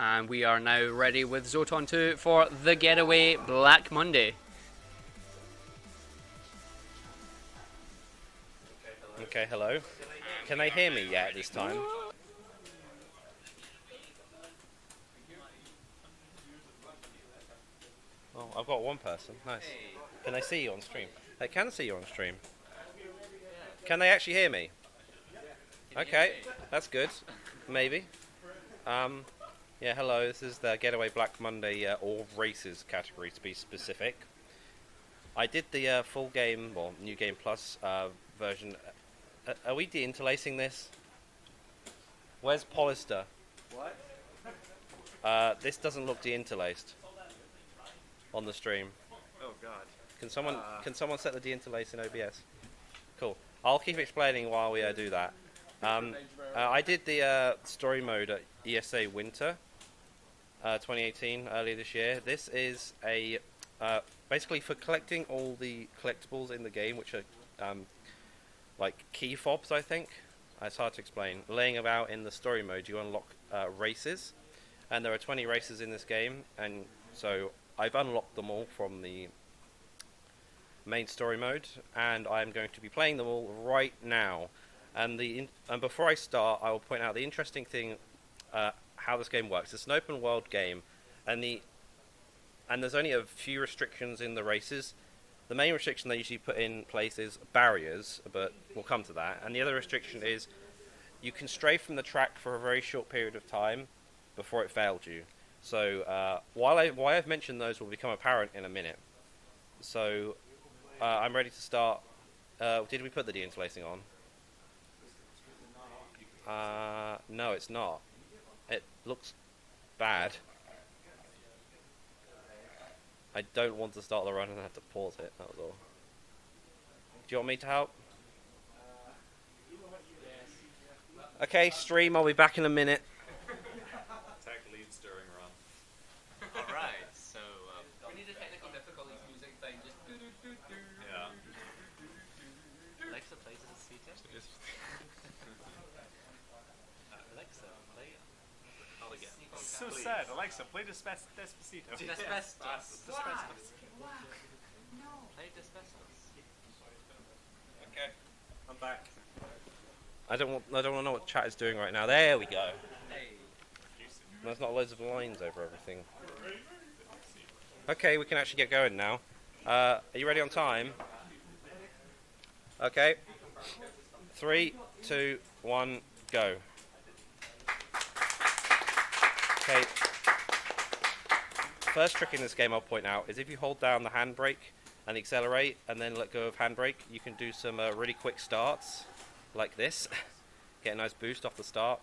And we are now ready with Zoton2 for the Getaway Black Monday. Okay, hello. Can they hear me yet this time? Oh, I've got one person. Nice. Can they see you on stream? They can see you on stream. Can they actually hear me? Okay, that's good. Maybe. Yeah, hello. This is the Getaway Black Monday all races category to be specific. I did the full game, or New Game Plus version. Are we deinterlacing this? Where's Polister? What? This doesn't look deinterlaced on the stream. Oh god. Can someone set the deinterlace in OBS? Cool. I'll keep explaining while we do that. I did the story mode at ESA Winter 2018 earlier this year. This is a basically for collecting all the collectibles in the game, which are like key fobs, I think. It's hard to explain. Laying about in the story mode, you unlock races, and there are 20 races in this game, and so I've unlocked them all from the main story mode, and I'm going to be playing them all right now. And before I start, I will point out the interesting thing, how this game works. It's an open world game, and there's only a few restrictions in the races. The main restriction they usually put in place is barriers, but we'll come to that. And the other restriction is you can stray from the track for a very short period of time before it failed you. So why I've mentioned those will become apparent in a minute. So I'm ready to start. Did we put the deinterlacing on? No, it's not. It looks bad. I don't want to start the run and have to pause it, that was all. Do you want me to help? Okay, stream, I'll be back in a minute. Tech leads during run. Alright, so We need a technical difficulties music thing. Just Yeah. Alexa plays Despacito. Alexa, play all again. So sad. Alexa, play Despacito. Asbestos. Wow. Play Asbestos. Okay, I'm back. I don't want to know what chat is doing right now. There we go. There's not loads of lines over everything. Okay, we can actually get going now. Are you ready on time? Okay. 3, 2, 1, go. Okay. First trick in this game I'll point out is if you hold down the handbrake and accelerate and then let go of handbrake, you can do some really quick starts like this. Get a nice boost off the start.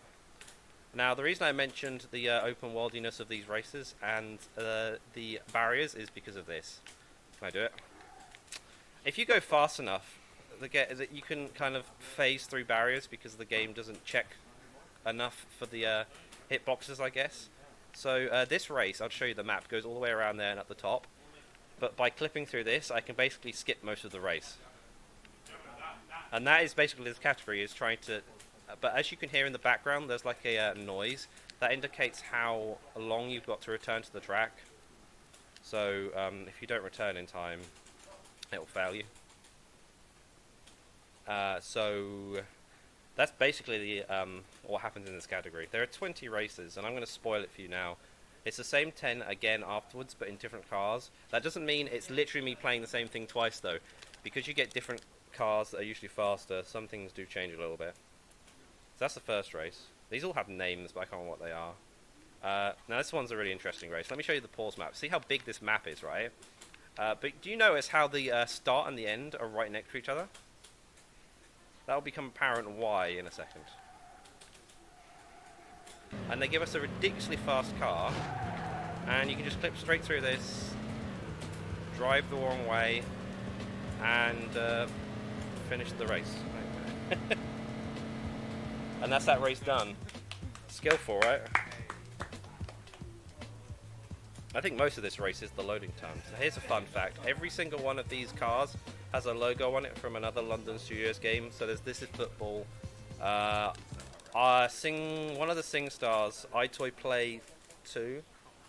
Now the reason I mentioned the open worldiness of these races and the barriers is because of this. Can I do it? If you go fast enough, you can kind of phase through barriers because the game doesn't check enough for the hitboxes, I guess. So this race, I'll show you the map, goes all the way around there and up the top. But by clipping through this, I can basically skip most of the race. And that is basically this category, is trying to... but as you can hear in the background, there's like a noise. That indicates how long you've got to return to the track. So if you don't return in time, it will fail you. So that's basically what happens in this category. There are 20 races, and I'm going to spoil it for you now. It's the same 10 again afterwards, but in different cars. That doesn't mean it's literally me playing the same thing twice, though. Because you get different cars that are usually faster, some things do change a little bit. So that's the first race. These all have names, but I can't remember what they are. Now this one's a really interesting race. Let me show you the pause map. See how big this map is, right? But do you notice how the start and the end are right next to each other? That will become apparent why in a second. And they give us a ridiculously fast car, and you can just clip straight through this, drive the wrong way, and finish the race. And that's that race done. Skillful, right? I think most of this race is the loading time. So here's a fun fact. Every single one of these cars has a logo on it from another London Studios game. So there's This Is Football. One of the Sing Stars, iToy Play 2,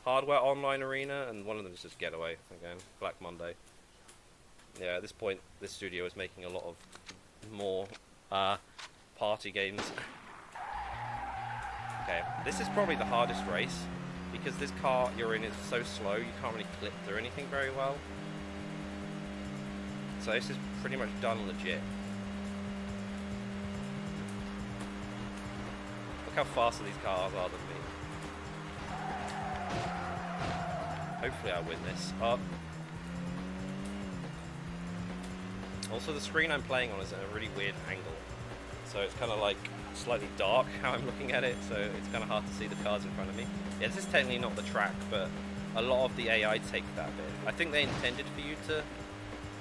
Hardware Online Arena, and one of them is just Getaway again, Black Monday. Yeah, at this point, this studio is making a lot of more party games. Okay, this is probably the hardest race because this car you're in is so slow you can't really clip through anything very well. So this is pretty much done legit. Look how faster these cars are than me. Hopefully I win this. Also the screen I'm playing on is at a really weird angle. So it's kind of like slightly dark how I'm looking at it, so it's kind of hard to see the cars in front of me. Yeah, this is technically not the track, but a lot of the AI take that bit. I think they intended for you to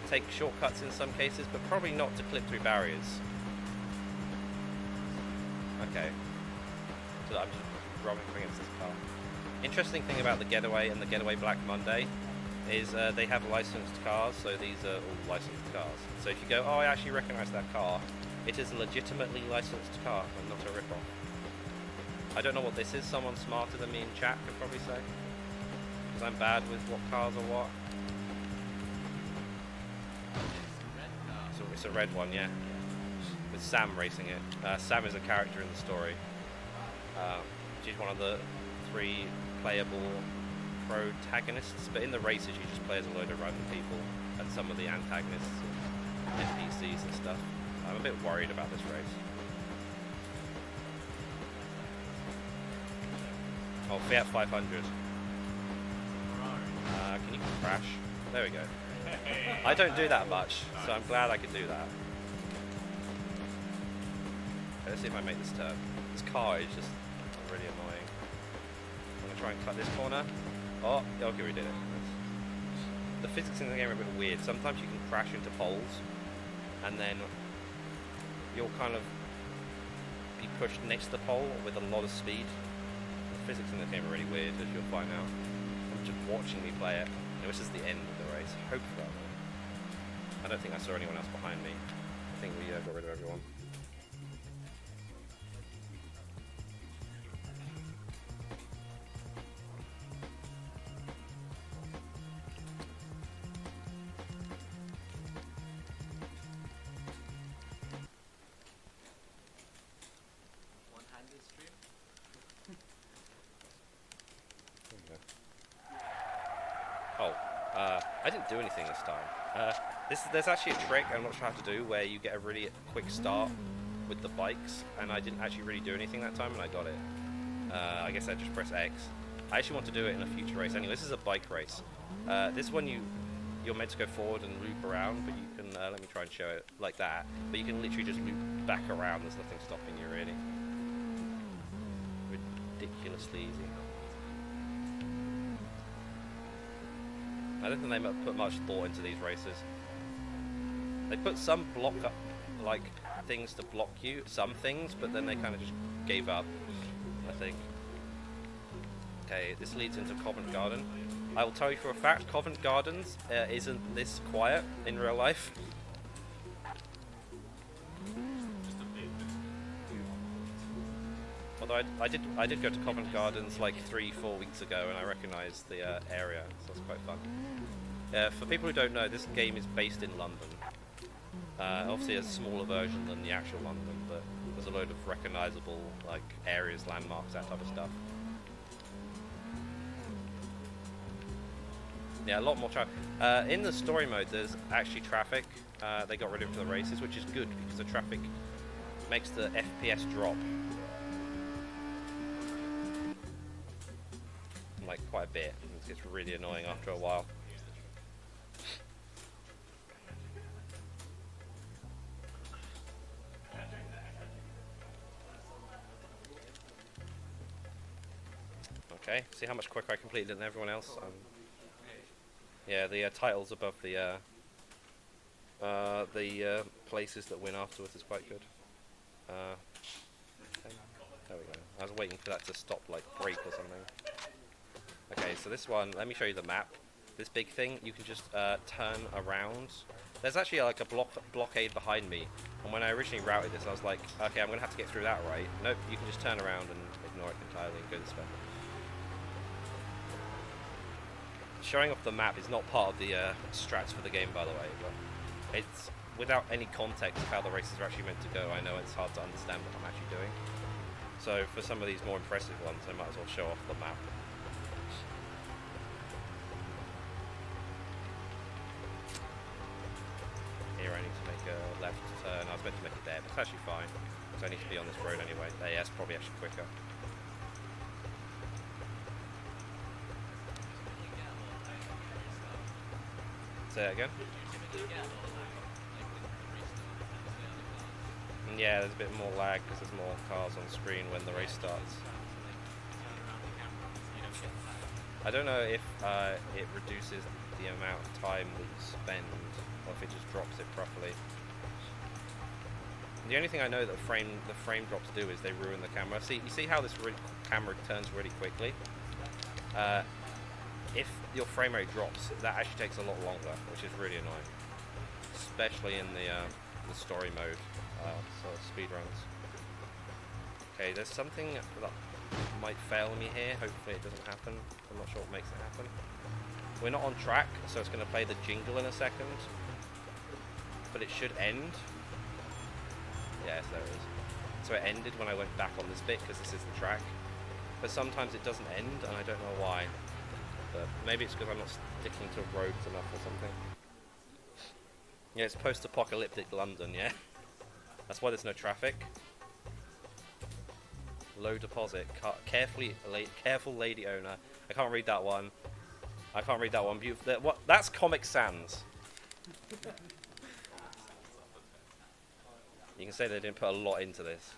take shortcuts in some cases, but probably not to clip through barriers. Okay. So I'm just rubbing against this car. Interesting thing about the Getaway and the Getaway Black Monday is they have licensed cars, so these are all licensed cars. So if you go, oh, I actually recognize that car, it is a legitimately licensed car and not a rip-off. I don't know what this is, someone smarter than me in chat could probably say, because I'm bad with what cars are what. So it's a red one, yeah. With Sam racing it. Sam is a character in the story. She's one of the 3 playable protagonists, but in the races you just play as a load of random people and some of the antagonists and NPCs and stuff. I'm a bit worried about this race. Oh, Fiat 500. Can you crash? There we go. I don't do that much, so I'm glad I could do that. Okay, let's see if I make this turn. This car is just really annoying. I'm going to try and cut this corner. Oh, okay, we did it. The physics in the game are a bit weird. Sometimes you can crash into poles, and then you'll kind of be pushed next to the pole with a lot of speed. The physics in the game are really weird, as you'll find out. I'm just watching me play it. This is the end of the race. Hopefully I win. I don't think I saw anyone else behind me. I think we got rid of everyone. One-handed stream. Oh, I didn't do anything this time. There's actually a trick I'm not sure how to do where you get a really quick start with the bikes, and I didn't actually really do anything that time, and I got it. I guess I just press X. I actually want to do it in a future race. Anyway, this is a bike race. This one you're meant to go forward and loop around, but you can, let me try and show it like that, but you can literally just loop back around. There's nothing stopping you really. Ridiculously easy. I don't think they put much thought into these races. They put some block up, like things to block you, some things, but then they kind of just gave up, I think. Okay, this leads into Covent Garden. I will tell you for a fact, Covent Gardens isn't this quiet in real life. Although I did go to Covent Gardens like 3-4 weeks ago, and I recognised the area, so it's quite fun. For people who don't know, this game is based in London. Obviously a smaller version than the actual London, but there's a load of recognisable like areas, landmarks, that type of stuff. Yeah, a lot more traffic. In the story mode, there's actually traffic. They got rid of it for the races, which is good because the traffic makes the FPS drop. Like quite a bit. It gets really annoying after a while. Okay, see how much quicker I completed than everyone else. Yeah, the titles above the places that win afterwards is quite good. Okay, there we go. I was waiting for that to stop, like break or something. Okay, so this one, let me show you the map. This big thing, you can just turn around. There's actually like a blockade behind me, and when I originally routed this, I was like, okay, I'm gonna have to get through that, right? Nope, you can just turn around and ignore it entirely and go this way. showing off the map is not part of the strats for the game, by the way, but it's without any context of how the races are actually meant to go. I know it's hard to understand what I'm actually doing. So for some of these more impressive ones, I might as well show off the map. Here I need to make a left turn. I was meant to make it there, but it's actually fine. So I need to be on this road anyway. There, yeah, it's probably actually quicker. Say that again? Yeah, there's a bit more lag because there's more cars on screen when the race starts. I don't know if it reduces the amount of time that you spend, or if it just drops it properly. The only thing I know that the frame drops do is they ruin the camera. See, you see how this camera turns really quickly? If your frame rate drops, that actually takes a lot longer, which is really annoying, especially in the story mode, so speedruns. Okay, there's something that might fail me here. Hopefully it doesn't happen. I'm not sure what makes it happen. We're not on track, so it's going to play the jingle in a second, but it should end. Yes, there it is. So it ended when I went back on this bit because this is the track, but sometimes it doesn't end, and I don't know why. But maybe it's because I'm not sticking to roads enough or something. Yeah, it's post-apocalyptic London, yeah? That's why there's no traffic. Low deposit. Careful lady owner. I can't read that one. I can't read that one. Beautiful. What? That's Comic Sans. You can say they didn't put a lot into this.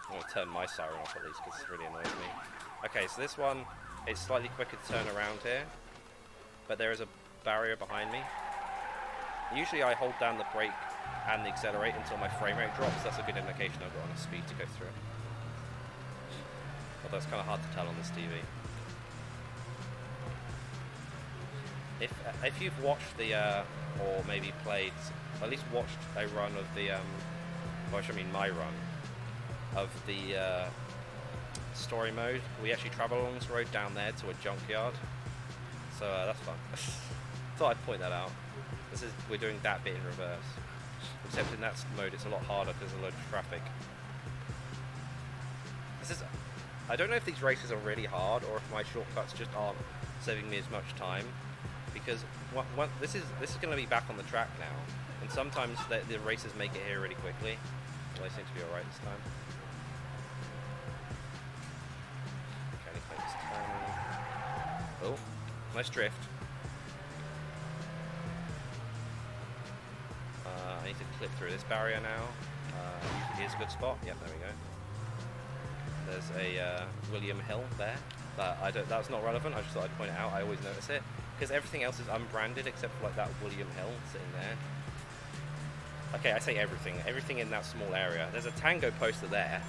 I'm going to turn my siren off at least because it really annoys me. Okay, so this one is slightly quicker to turn around here, but there is a barrier behind me. Usually I hold down the brake and the accelerate until my frame rate drops. That's a good indication I've got enough speed to go through. Although it's kind of hard to tell on this TV. If you've watched the, or maybe played, at least watched a run of the, my run of the story mode, we actually travel along this road down there to a junkyard. So that's fun. Thought I'd point that out. We're doing that bit in reverse. Except in that mode it's a lot harder because there's a load of traffic. I don't know if these races are really hard or if my shortcuts just aren't saving me as much time. Because this is going to be back on the track now, and sometimes the races make it here really quickly. Well, they seem to be alright this time. Okay, let's make this turn. Oh, nice drift. I need to clip through this barrier now. Here's a good spot. Yep, there we go. There's a William Hill there. That's not relevant. I just thought I'd point it out. I always notice it because everything else is unbranded except for like that William Hill sitting there. Okay, I say everything. Everything in that small area. There's a Tango poster there.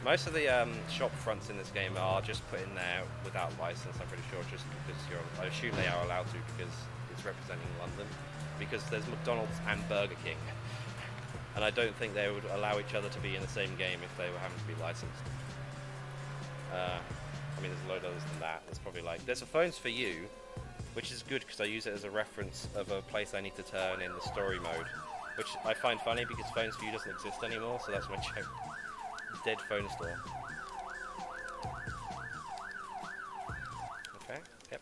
Most of the shop fronts in this game are just put in there without license, I'm pretty sure, just because I assume they are allowed to because it's representing London. Because there's McDonald's and Burger King. And I don't think they would allow each other to be in the same game if they were having to be licensed. I mean, there's a load of others than that. There's probably like... There's a Phones for You, which is good because I use it as a reference of a place I need to turn in the story mode. Which I find funny because Phones for You doesn't exist anymore, so that's my joke. Dead phone store. Okay, yep.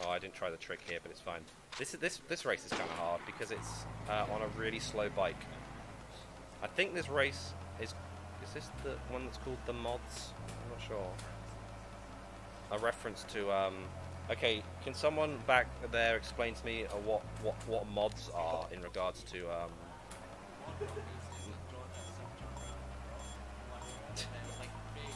Oh, I didn't try the trick here, but it's fine. This race is kind of hard because it's on a really slow bike. I think this race is this the one that's called the mods? I'm not sure. A reference to okay, can someone back there explain to me what mods are in regards to like big,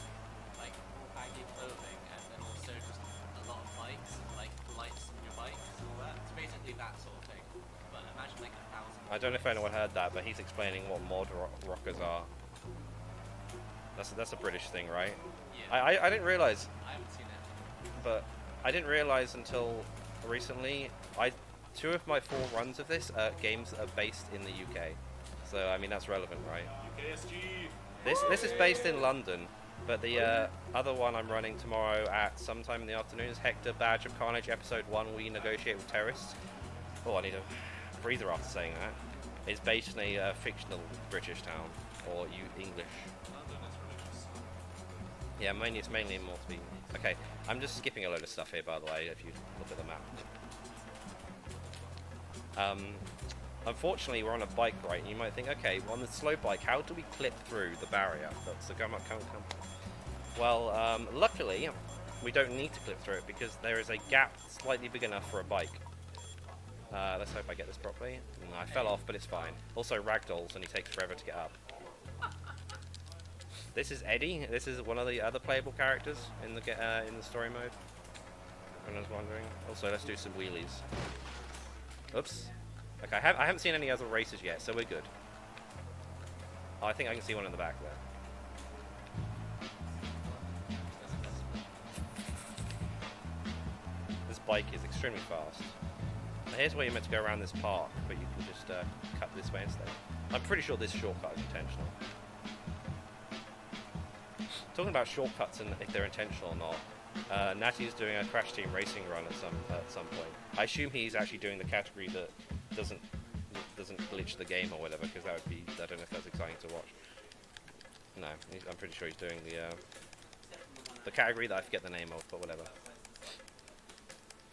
like baggy clothing, and then also just a lot of bikes and like lights on your bikes and all that. It's basically that sort of thing. But imagine like 1,000. I don't know if anyone heard that, but he's explaining what mod rockers are. That's a British thing, right? Yeah. I didn't realize, I haven't seen it. but I didn't realize until recently. Two of my 4 runs of this games are based in the UK, so I mean that's relevant, right? UKSG. This is based in London, but the other one I'm running tomorrow at sometime in the afternoon is Hector Badge of Carnage Episode 1. We negotiate with terrorists. Oh, I need a breather after saying that. It's basically a fictional British town, or English. London is religious. Yeah, it's mainly in Malta. Okay, I'm just skipping a load of stuff here, by the way, if you look at the map. Unfortunately, we're on a bike, right? And you might think, okay, well, on the slow bike, how do we clip through the barrier? So come. Well, luckily, we don't need to clip through it because there is a gap slightly big enough for a bike. Let's hope I get this properly. I fell off, but it's fine. Also, ragdolls, and he takes forever to get up. This is Eddie. This is one of the other playable characters in the story mode. If anyone's wondering. Also, let's do some wheelies. Oops. Okay, I haven't seen any other races yet, so we're good. Oh, I think I can see one in the back there. This bike is extremely fast. Now here's where you're meant to go around this park, but you can just cut this way instead. I'm pretty sure this shortcut is intentional. Talking about shortcuts and if they're intentional or not, Natty is doing a Crash Team Racing run at some point. I assume he's actually doing the category that doesn't glitch the game or whatever, because that would be, I don't know if that's exciting to watch. No, I'm pretty sure he's doing the category that I forget the name of, but whatever.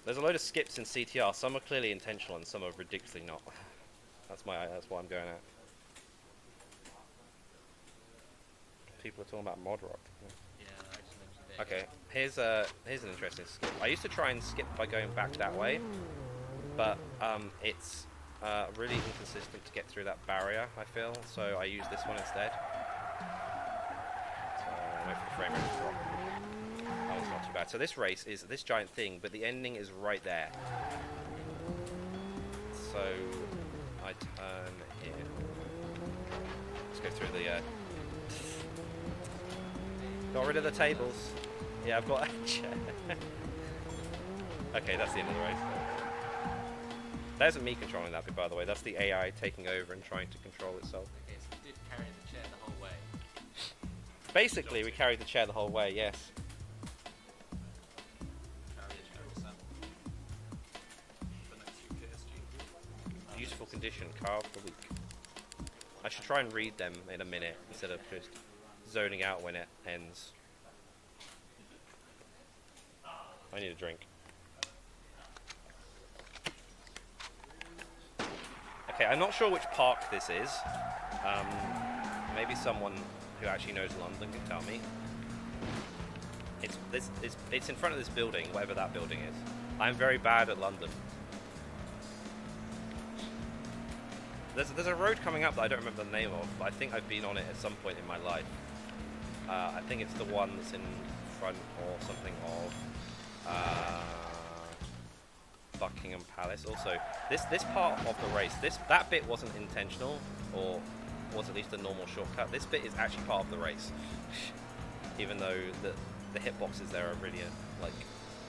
There's a load of skips in CTR. Some are clearly intentional and some are ridiculously not. That's what I'm going at. People are talking about mod rock. Yeah, I just mentioned it. Okay, here's an interesting skip. I used to try and skip by going back that way, but it's really inconsistent to get through that barrier, I feel, so I use this one instead. So wait for the frame rate to drop. That one's not too bad. So this race is this giant thing, but the ending is right there. So I turn here. Let's go through the got rid of the tables. Yeah, I've got a chair. Okay, that's the end of the race. That isn't me controlling that bit, by the way. That's the AI taking over and trying to control itself. Okay, so we did carry the chair the whole way. Basically, we carried the chair the whole way, yes. Carry a chair with Sam. The next UKSG. Beautiful condition, car of the week. I should try and read them in a minute instead of just zoning out when it ends. I need a drink. Okay, I'm not sure which park this is. Maybe someone who actually knows London can tell me. It's in front of this building, whatever that building is. I'm very bad at London. There's a road coming up that I don't remember the name of, but I think I've been on it at some point in my life. I think it's the one that's in front or something of Buckingham Palace. Also, this part of the race, that bit wasn't intentional, or was at least a normal shortcut. This bit is actually part of the race, even though the hitboxes there are really like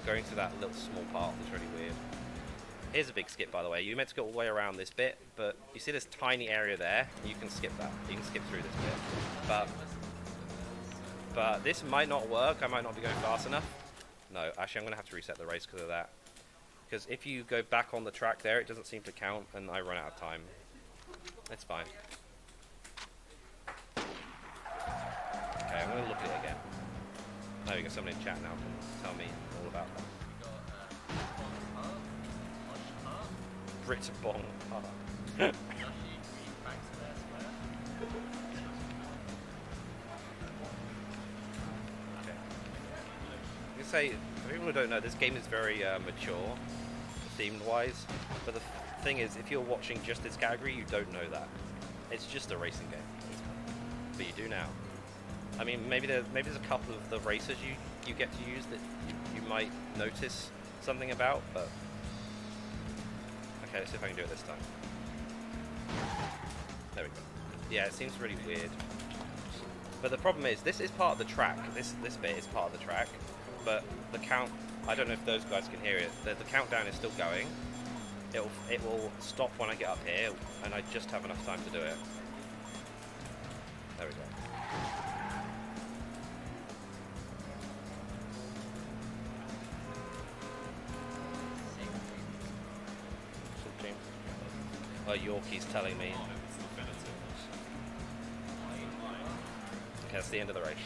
going through that little small path is really weird. Here's a big skip, by the way. You meant to go all the way around this bit, but you see this tiny area there? You can skip that. You can skip through this bit. But this might not work. I might not be going fast enough. No, actually, I'm going to have to reset the race because of that. Because if you go back on the track there, it doesn't seem to count, and I run out of time. It's fine. Okay, I'm going to look at it again. There we go. Somebody in chat now can tell me all about that. Britbong Park. Okay. I can say, for people who don't know, this game is very mature, themed-wise. But the thing is, if you're watching just this category, you don't know that. It's just a racing game. But you do now. I mean, maybe there's a couple of the races you get to use that you might notice something about, but. Okay, let's see if I can do it this time. There we go. Yeah, it seems really weird. But the problem is, this is part of the track. This bit is part of the track, but the count. I don't know if those guys can hear it. The countdown is still going. It will stop when I get up here, and I just have enough time to do it. There we go. Oh, Yorkie's telling me. Oh, it's definitive. Okay, that's the end of the race.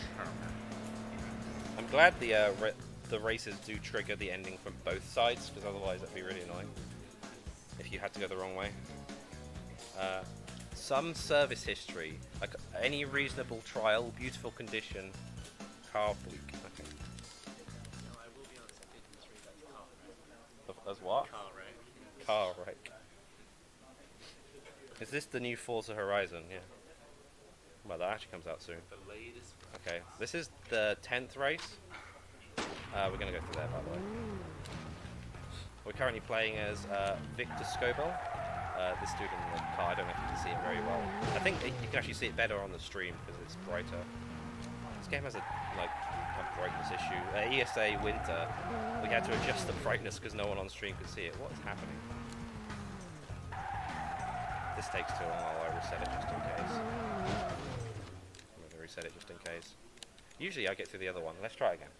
I'm glad the races do trigger the ending from both sides, because otherwise that'd be really annoying if you had to go the wrong way. Some service history, like any reasonable trial, beautiful condition, car bleak. Okay. No, I will be honest, I did misread that car wreck. As what? Car wreck. Car wreck. Is this the new Forza Horizon? Yeah. Well, that actually comes out soon. The latest. Okay, this is the 10th race. We're going to go through there, by the way. We're currently playing as Victor Scobell. This dude in the car, I don't know if you can see it very well. I think you can actually see it better on the stream because it's brighter. This game has a brightness issue. ESA Winter, we had to adjust the brightness because no one on stream could see it. What is happening? This takes too long. I'll reset it just in case. I'm going to reset it just in case. Usually I get through the other one. Let's try it again.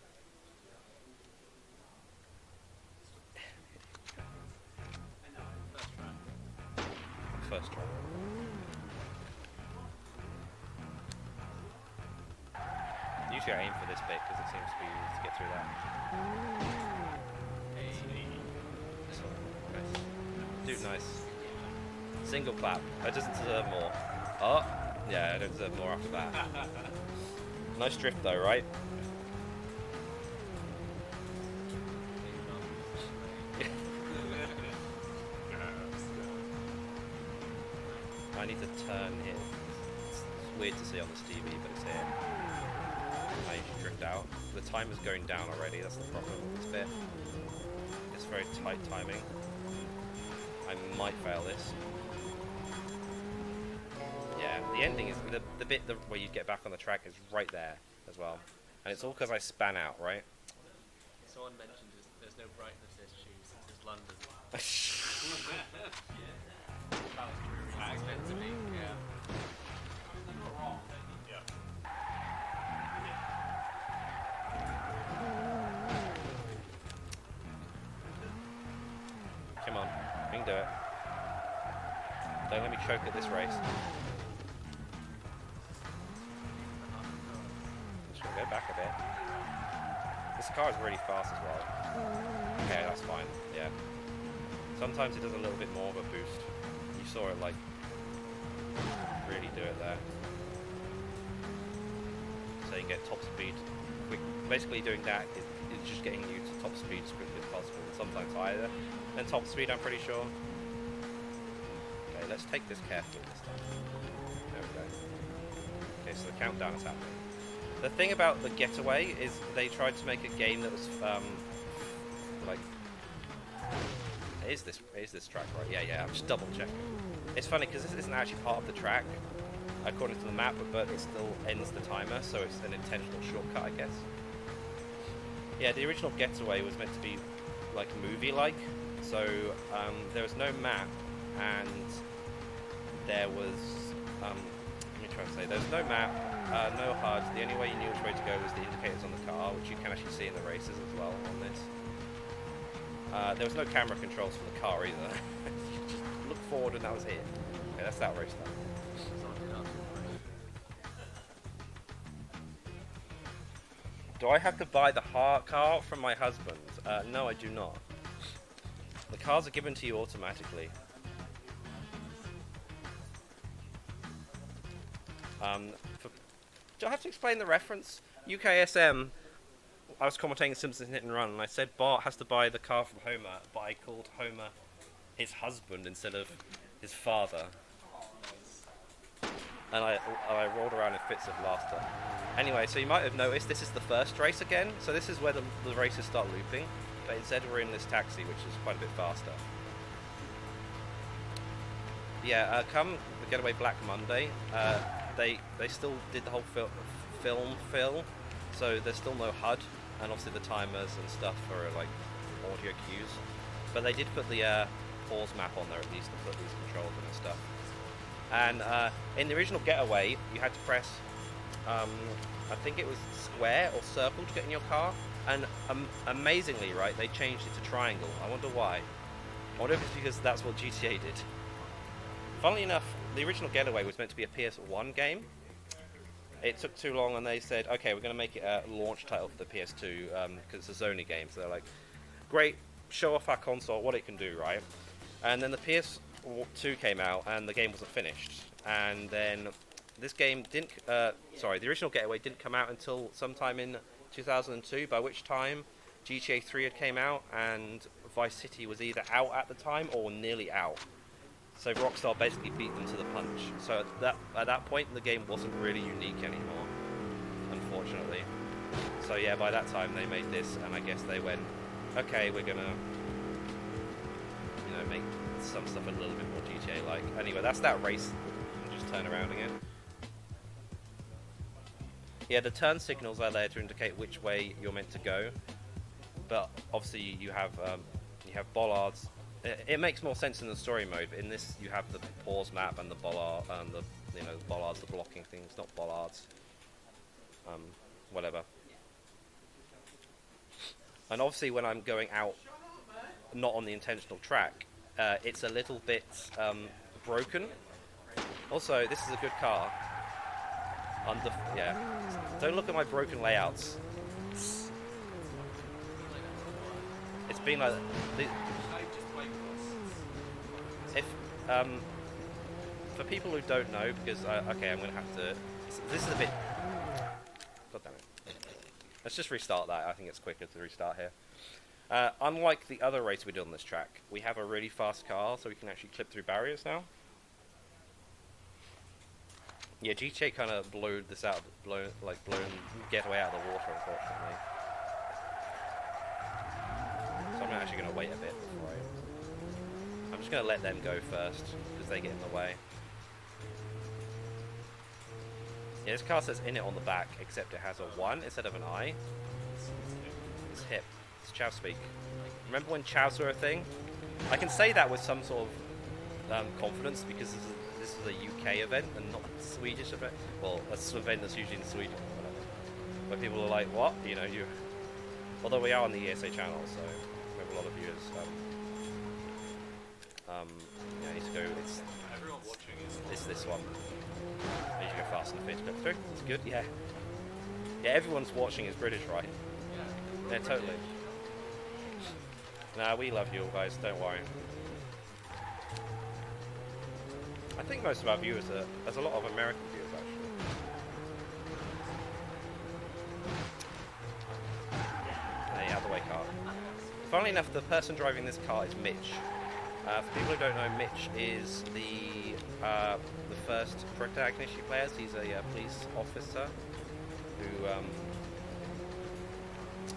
First try. Usually I aim for this bit because it seems to be easy to get through that. So, nice. Dude, nice. Single clap. That doesn't deserve more. Oh, yeah, I don't deserve more after that. Nice drift though, right? I need to turn here. It's weird to see on this TV, but it's here. I usually drift out. The timer's going down already, that's the problem with this bit. It's very tight timing. I might fail this. Yeah, the ending is, the bit where you get back on the track is right there as well. And it's all because I span out, right? Someone mentioned there's no brightness issues since it's London. That was true. It's meant to be, yeah. Come on, we can do it. Don't let me choke at this race. Just gonna go back a bit. This car is really fast as well. Okay, that's fine, yeah. Sometimes it does a little bit more of a boost. You saw it like really do it there. So you can get top speed quick. Basically doing that is just getting you to top speed as quickly as possible. Sometimes higher than top speed, I'm pretty sure. Okay, let's take this carefully this time. There we go. Okay, so the countdown is happening. The thing about the Getaway is they tried to make a game that was like. Is this track right? Yeah, I'm just double checking. It's funny because this isn't actually part of the track, according to the map, but it still ends the timer, so it's an intentional shortcut, I guess. Yeah, the original Getaway was meant to be like movie-like, so there was no map, and there was, let me try and say, there was no map, no HUD. The only way you knew which way to go was the indicators on the car, which you can actually see in the races as well on this. There was no camera controls for the car either. You just look forward and that was it. Okay, that's that race done. Do I have to buy the car from my husband? No, I do not. The cars are given to you automatically. Do I have to explain the reference? UKSM. I was commentating Simpsons Hit and Run, and I said Bart has to buy the car from Homer, but I called Homer his husband instead of his father. And I rolled around in fits of laughter. Anyway, so you might have noticed this is the first race again, so this is where the races start looping, but instead we're in this taxi, which is quite a bit faster. Yeah, come the Getaway Black Monday, they still did the whole film fill, so there's still no HUD, and obviously the timers and stuff for like audio cues. But they did put the pause map on there at least to put these controls in and stuff. And in the original Getaway, you had to press, I think it was square or circle to get in your car. And amazingly, right, they changed it to triangle. I wonder why. I wonder if it's because that's what GTA did. Funnily enough, the original Getaway was meant to be a PS1 game. It took too long, and they said, okay, we're going to make it a launch title for the PS2 because it's a Sony game. So they're like, great, show off our console, what it can do, right? And then the PS2 came out, and the game wasn't finished. And then this game didn't, the original Getaway didn't come out until sometime in 2002, by which time GTA 3 had came out, and Vice City was either out at the time or nearly out. So Rockstar basically beat them to the punch. So at that point, the game wasn't really unique anymore, unfortunately. So yeah, by that time they made this, and I guess they went, okay, we're gonna, make some stuff a little bit more GTA-like. Anyway, that's that race. Just turn around again. Yeah, the turn signals are there to indicate which way you're meant to go, but obviously you have bollards. It makes more sense in the story mode, but in this you have the pause map and the bollard and the bollards, the blocking things, not bollards. Whatever. And obviously when I'm going out, not on the intentional track, it's a little bit broken. Also, this is a good car. Don't look at my broken layouts. It's been like if for people who don't know, because okay, I'm gonna have to. This is a bit. God damn it. Let's just restart that. I think it's quicker to restart here. Unlike the other race we did on this track, we have a really fast car, so we can actually clip through barriers now. Yeah, GTA kind of blown Getaway out of the water, unfortunately. So I'm actually going to wait a bit before I'm just going to let them go first, because they get in the way. Yeah, this car says in it on the back, except it has a 1 instead of an I. It's hip. It's chav speak. Remember when chavs were a thing? I can say that with some sort of confidence, because this is a UK event and not a Swedish event. Well, a event that's usually in Sweden, where people are like, what? Although we are on the ESA channel, so we have a lot of viewers. I need to go. Everyone watching is. It's this one. I need to go fast enough to go through. It's good, yeah. Yeah, everyone's watching is British, right? Yeah, totally. Nah, we love you all, guys. Don't worry. I think most of our viewers are. There's a lot of American viewers actually. Hey, out of the way, car. Funnily enough, the person driving this car is Mitch. For people who don't know, Mitch is the first protagonist you play as. He's a police officer who is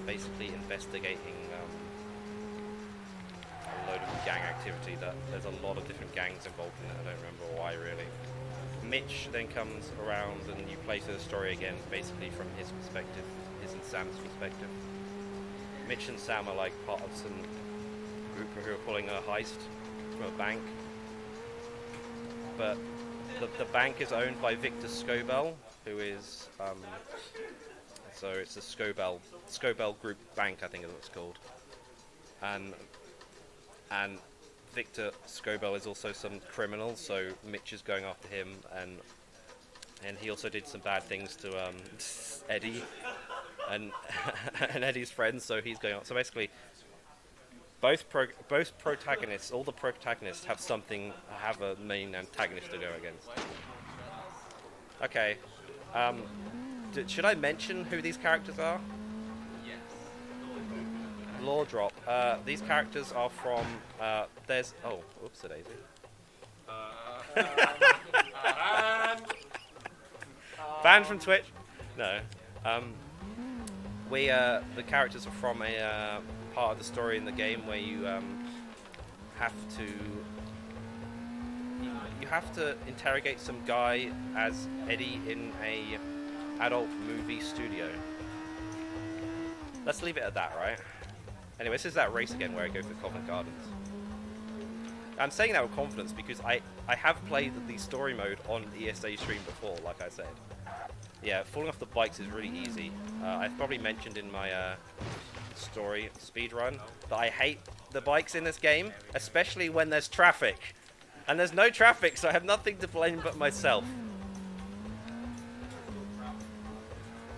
basically investigating a load of gang activity. That there's a lot of different gangs involved in it. I don't remember why really. Mitch then comes around and you play through the story again, basically from his perspective, his and Sam's perspective. Mitch and Sam are like part of some group who are pulling a heist from a bank, but the bank is owned by Victor Scobell, who is so it's the Scobell Group Bank, I think is what it's called, and Victor Scobell is also some criminal, so Mitch is going after him, and he also did some bad things to Eddie and and Eddie's friends, so he's going on. So basically, both protagonists, all the protagonists have a main antagonist to go against. Okay, should I mention who these characters are? Yes. Lore drop. These characters are from. There's. Oh, oops, a daisy. Banned from Twitch. No. The characters are from a part of the story in the game where you have to interrogate some guy as Eddie in a adult movie studio. Let's leave it at that, right? Anyway, this is that race again where I go for Covent Gardens. I'm saying that with confidence because I have played the story mode on ESA stream before, like I said. Yeah, falling off the bikes is really easy. I've probably mentioned in my story speedrun that I hate the bikes in this game, especially when there's traffic. And there's no traffic, so I have nothing to blame but myself.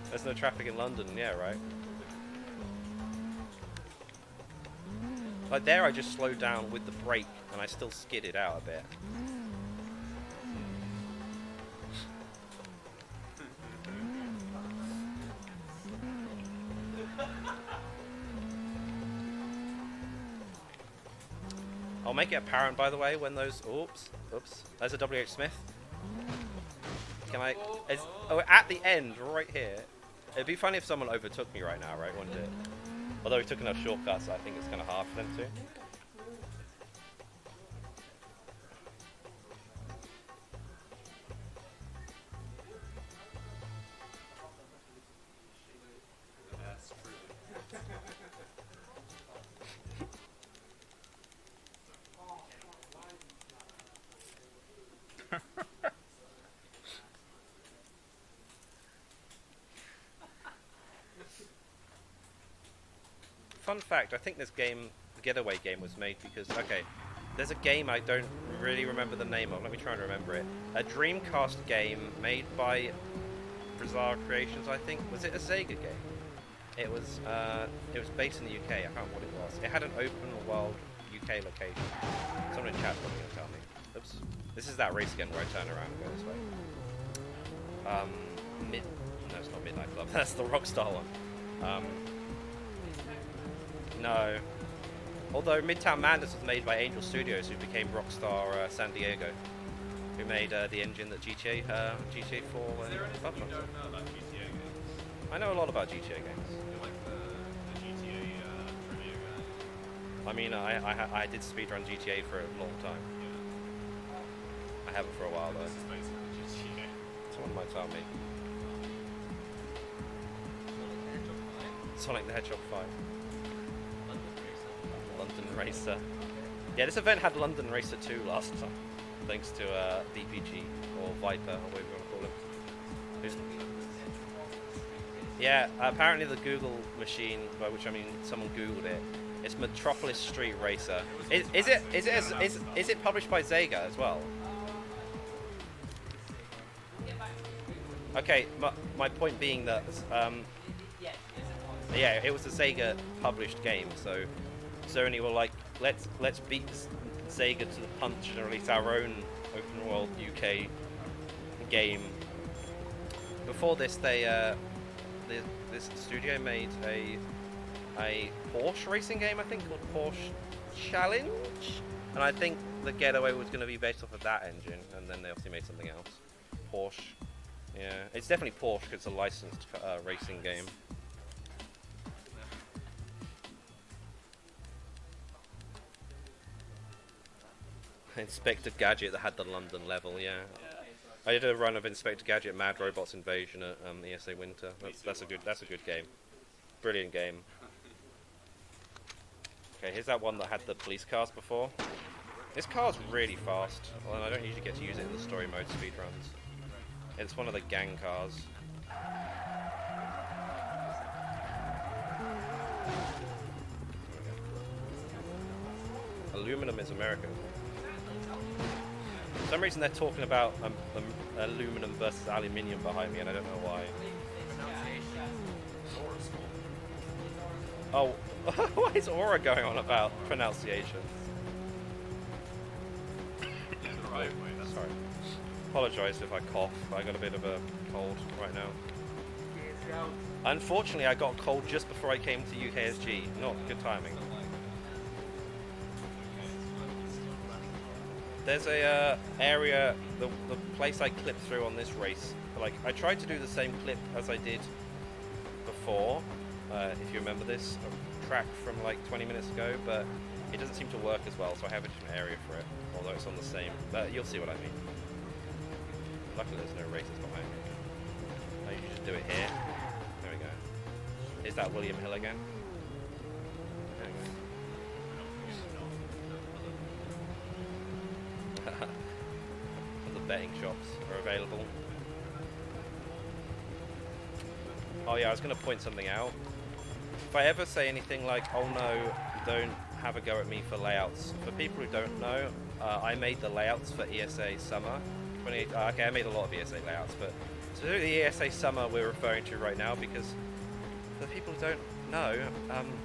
There's no traffic in London, yeah, right? Like there I just slowed down with the brake and I still skidded out a bit. I'll make it apparent, by the way, when those... Oops. There's a WH Smith. Can I... Oh, at the end, right here. It'd be funny if someone overtook me right now, right? Wouldn't it? Although we took enough shortcuts, I think it's kind of hard for them to. Fun fact, I think this game, the Getaway game, was made because, okay, there's a game I don't really remember the name of. Let me try and remember it. A Dreamcast game made by Bizarre Creations, I think. Was it a Sega game? It was based in the UK. I can't remember what it was. It had an open world UK location. Someone in chat's probably going to tell me. Oops. This is that race again where I turn around and go this way. No, it's not Midnight Club. That's the Rockstar one. No. Although Midtown Madness was made by Angel Studios, who became Rockstar San Diego, who made the engine that GTA 4 and Is there anything you don't know about GTA games? I know a lot about GTA games. You're like the GTA trivia guy. I mean, I did speedrun GTA for a long time. Yeah. I haven't for a while though. This is basically GTA. Someone might tell me. Sonic the Hedgehog 5. London Racer. Yeah, this event had London Racer 2 last time, thanks to DPG, or Viper, or whatever you want to call him. Who's... Yeah, apparently the Google machine, by which I mean someone Googled it, it's Metropolis Street Racer. Is it published by Sega as well? Okay, my point being that yeah, it was a Sega published game, so Sony were like, let's beat Sega to the punch and release our own open world UK game. Before this, this studio made a Porsche racing game, I think, called Porsche Challenge, and I think the Getaway was going to be based off of that engine, and then they obviously made something else. Porsche, yeah, it's definitely Porsche because it's a licensed racing game. Inspector Gadget that had the London level, yeah. I did a run of Inspector Gadget Mad Robots Invasion at ESA Winter. That's a good game. Brilliant game. Okay, here's that one that had the police cars before. This car's really fast. Well, I don't usually get to use it in the story mode speedruns. It's one of the gang cars. Aluminum is American. For some reason they're talking about aluminum versus aluminium behind me, and I don't know why. Oh, what is Aura going on about pronunciations? Yeah, the right way. That's Sorry. Apologise if I cough. I got a bit of a cold right now. Unfortunately, I got a cold just before I came to UKSG. Not good timing. There's a area, the place I clipped through on this race. Like, I tried to do the same clip as I did before, if you remember this track from like 20 minutes ago, but it doesn't seem to work as well, so I have a different area for it, although it's on the same. But you'll see what I mean. Luckily there's no races behind me. Oh, you should just do it here. There we go. Is that William Hill again? There we go. The betting shops are available. Oh yeah, I was going to point something out. If I ever say anything like, oh no, don't have a go at me for layouts. For people who don't know, I made the layouts for ESA Summer. Okay, I made a lot of ESA layouts, but specifically the ESA Summer we're referring to right now, because for people who don't know,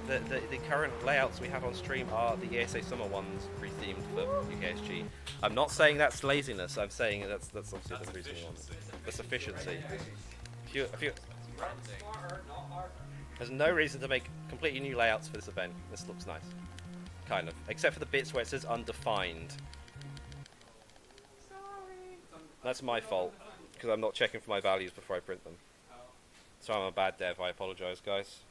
the current layouts we have on stream are the ESA Summer ones, re-themed for UKSG. I'm not saying that's laziness, I'm saying that's obviously the reason we want it. That's efficiency. There's no reason to make completely new layouts for this event. This looks nice. Kind of. Except for the bits where it says undefined. That's my fault, because I'm not checking for my values before I print them. So I'm a bad dev, I apologise, guys.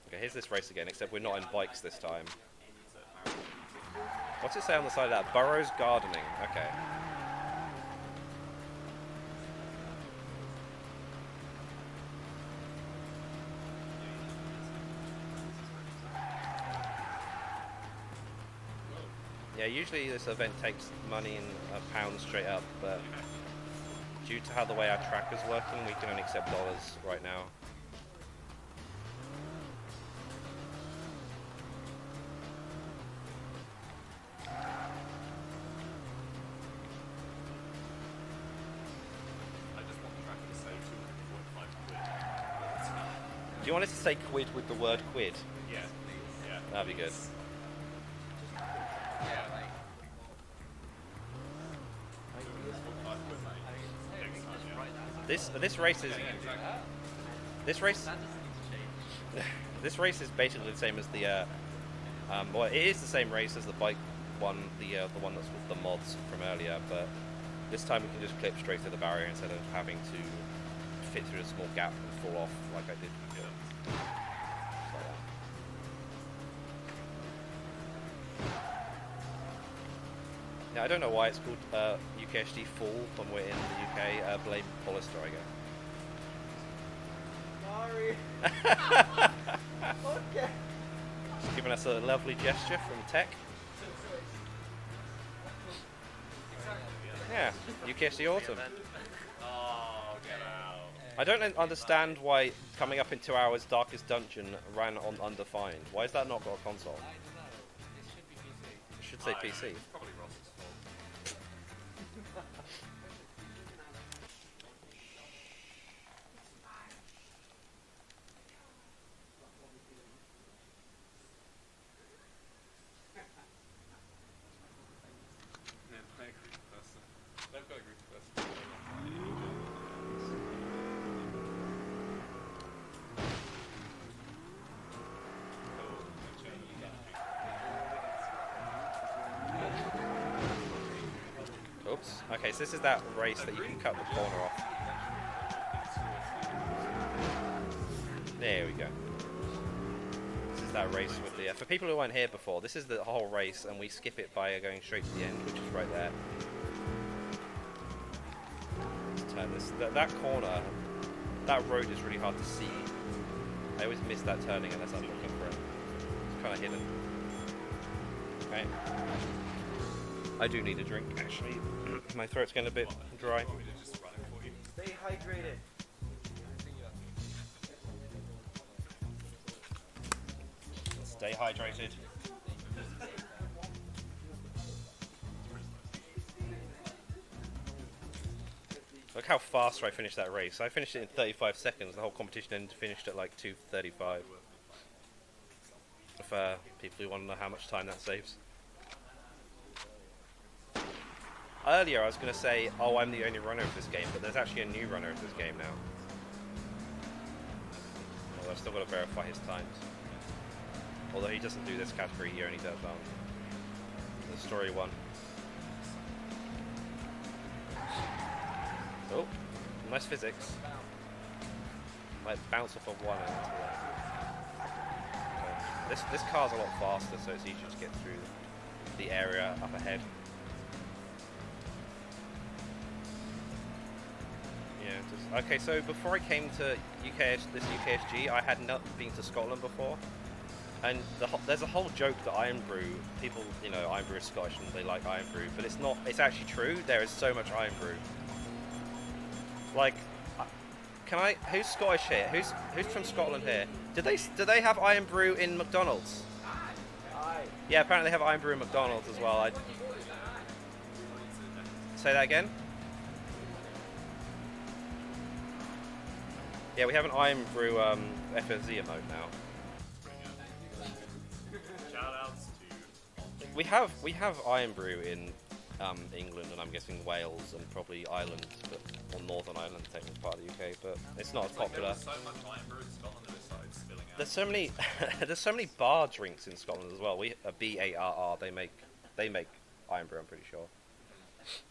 Okay, here's this race again, except we're not in bikes this time. What's it say on the side of that? Burrows Gardening. Okay. Yeah, usually this event takes money in pounds straight up, but due to how the way our tracker's working, we can only accept dollars right now. I just want the tracker to say 245 quid. Do you want it to say quid with the word quid? Yeah. Yeah. That'd be good. Yeah, like, This race is this race that doesn't need to change. this race is basically the same as the well, it is the same race as the bike one, the one that's with the mods from earlier, but this time we can just clip straight through the barrier instead of having to fit through a small gap and fall off like I did before. Yeah, I don't know why it's called UKSG Fall when we're in the UK. Blame Hollister, I guess. Sorry. Okay. Just giving us a lovely gesture from Tech. Yeah, UKSG Autumn. Oh, get out. I don't understand why coming up in 2 hours Darkest Dungeon ran on Undefined. Why has that not got a console? I don't know. It should be It PC. should say PC. Probably Ross's fault. Yeah, I agree with person. They've got a group of person. Oops. Okay, so this is that race that you can cut the corner off. There we go. This is that race with the... for people who weren't here before, this is the whole race, and we skip it by going straight to the end, which is right there. Let's turn this... That corner, that road is really hard to see. I always miss that turning unless I'm looking for it. It's kind of hidden. Okay. I do need a drink, actually. My throat's getting a bit dry. Stay hydrated. Stay hydrated. Look how fast I finished that race. I finished it in 35 seconds. The whole competition finished at like 2:35. For people who want to know how much time that saves. Earlier I was going to say, oh, I'm the only runner of this game, but there's actually a new runner of this game now. Although I've still got to verify his times. Although he doesn't do this category, he only does the story one. Oh, nice physics. Might bounce off of one and into that. This car's a lot faster, so it's easier to get through the area up ahead. Yeah. Just, okay. So before I came to this UKSG, I had not been to Scotland before, and there's a whole joke that Iron Brew people, you know, Iron Brew is Scottish and they like Iron Brew, but it's not. It's actually true. There is so much Iron Brew. Like, can I? Who's Scottish here? Who's from Scotland here? Do they have Iron Brew in McDonald's? Yeah, apparently they have Iron Brew in McDonald's as well. Say that again? Yeah, we have an Iron Brew FFZ emote now. Shoutouts to We have Iron Brew in England and I'm guessing Wales and probably Ireland, or Northern Ireland, technically part of the UK, but it's not as popular. There's so much Iron Brew in Scotland that it started spilling out. There's so many bar drinks in Scotland as well. BARR, they make Iron Brew, I'm pretty sure.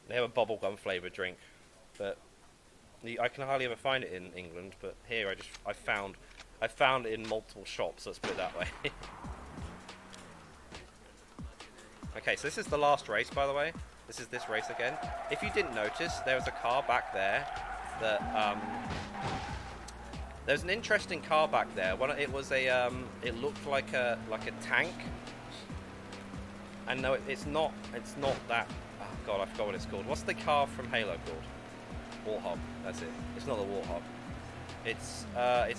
They have a bubblegum flavoured drink, but I can hardly ever find it in England. But here, I found it in multiple shops. Let's put it that way. Okay, so this is the last race, by the way. This is this race again. If you didn't notice, there was a car back there that there's an interesting car back there. It was a it looked like a tank. And no, it's not that. Oh god, I forgot what it's called. What's the car from Halo called? Warthog. That's it. It's not the Warthog. It's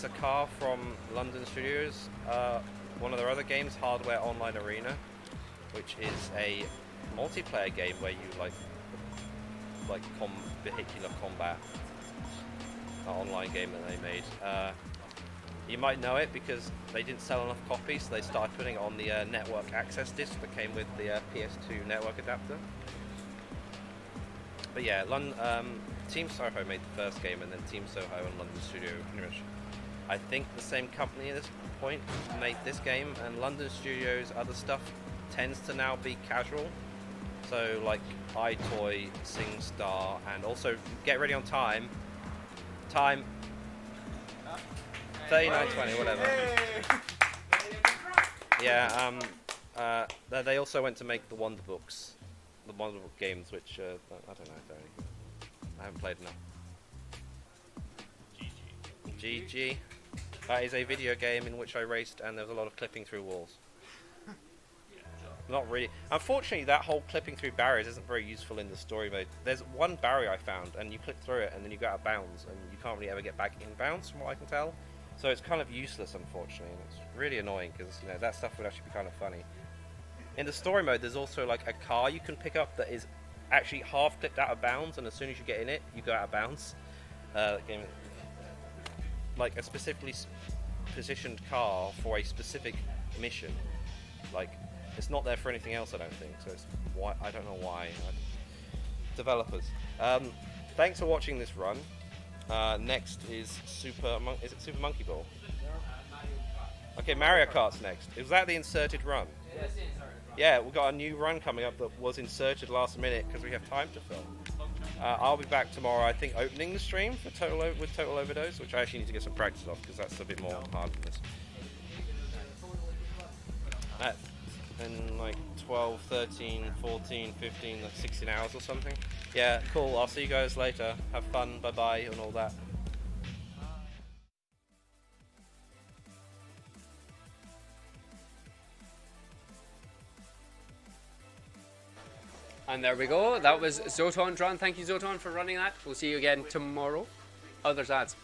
a car from London Studios. One of their other games, Hardware Online Arena, which is a multiplayer game where you like vehicular combat. An online game that they made. You might know it because they didn't sell enough copies, so they started putting it on the network access disc that came with the PS2 network adapter. But yeah, Team Soho made the first game, and then Team Soho and London Studio, pretty much, I think the same company at this point made this game, and London Studio's other stuff tends to now be casual. So like iToy, SingStar, and also Get Ready on Time. 3920, whatever. Yeah, they also went to make the Wonder Books, the Wonder Book games, which I don't know if they're any good. I haven't played enough. GG. That is a video game in which I raced and there was a lot of clipping through walls. Not really. Unfortunately, that whole clipping through barriers isn't very useful in the story mode. There's one barrier I found, and you click through it, and then you go out of bounds, and you can't really ever get back in bounds, from what I can tell. So it's kind of useless, unfortunately, and it's really annoying because that stuff would actually be kind of funny. In the story mode, there's also like a car you can pick up that is actually half clipped out of bounds, and as soon as you get in it, you go out of bounds. Like a specifically positioned car for a specific mission. Like, it's not there for anything else, I don't think. So it's why I don't know why. Developers. Thanks for watching this run. Next is Super Monkey Ball? Okay, Mario Kart's next. Was that the inserted run? Yeah, we've got a new run coming up that was inserted last minute because we have time to film. I'll be back tomorrow, I think, opening the stream for Total Overdose, which I actually need to get some practice off because that's a bit more hard than this. In like 12, 13, 14, 15, like 16 hours or something. Yeah, cool. I'll see you guys later. Have fun. Bye-bye and all that. And there we go. That was Zoton2. Thank you, Zoton, for running that. We'll see you again tomorrow. Oh, there's ads.